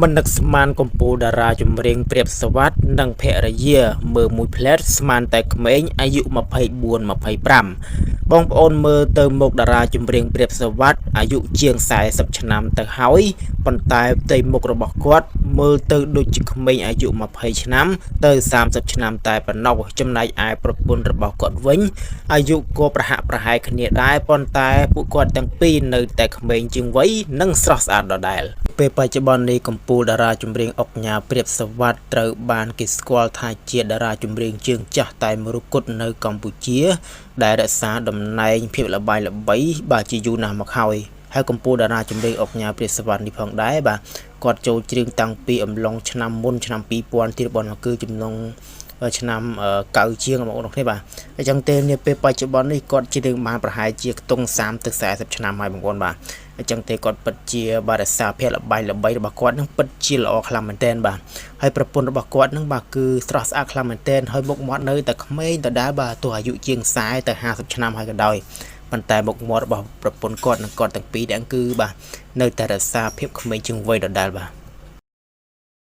មិននឹកស្មានកំពូលតារាចម្រៀងព្រាបសវត្ថនិងភរិយាមើលមួយផ្លែតស្មានតែក្មេងអាយុ24 25បងប្អូនមើលទៅមុខតារាចម្រៀងព្រាបសវត្ថអាយុជាង40ឆ្នាំទៅហើយប៉ុន្តែផ្ទៃមុខរបស់គាត់មើលទៅដូចជាក្មេងអាយុ20ឆ្នាំទៅ30ឆ្នាំតែប៉ុណ្ណោះចំណែកឯប្រពន្ធរបស់គាត់វិញអាយុក៏ប្រហាក់ប្រហែលគ្នាដែរប៉ុន្តែពួកគាត់ទាំងពីរនៅតែក្មេងជាងវ័យនិងស្រស់ស្អាតដដែលពេលបច្ចុប្បន្ននេះកំពូលតារាចម្រៀងអុកញ៉ាព្រាបសវត្ថត្រូវបានគេស្គាល់ថាជាតារាចម្រៀងជើងចាស់តែមួយគត់នៅកម្ពុជាដែលរក្សាតំណែងភាពល្បីល្បីបាទជាយូរណាស់មកហើយកំពូលតារាចម្រៀងអុកញ៉ាព្រាបសវត្ថនេះផងដែរបាទគាត់ចូលច្រៀងតាំងពីអំឡុងឆ្នាំមុនឆ្នាំ2000ទៀតបងគឺចំនួនឆ្នាំ9ជាងបងប្អូនគ្នាបាទអញ្ចឹងទេនាពេលបច្ចុប្បន្ននេះគាត់ច្រៀងបានប្រហែលជាខ្ទង់30ទៅ40ឆ្នាំហើយបងប្អូនបាទអញ្ចឹងទេគាត់ពិតជាបាទរក្សាភាពល្បីល្បីរបស់គាត់នឹងពិតជាល្អខ្លាំងមែនទែនបាទហើយប្រពន្ធរបស់គាត់នឹងបាទគឺស្រស់ស្អាតខ្លាំងមែនទែនហើយមុខមាត់នៅតែក្មេងដដែលបាទទោះអាយុជាង40ទៅ50ឆ្នាំហើយក៏ដោយប៉ុន្តែមុខមាត់របស់ប្រពន្ធគាត់និងគាត់ទាំងពីរទាំងគឺបាទនៅតែរក្សាភាពក្មេងជាងវ័យដដែលបាទ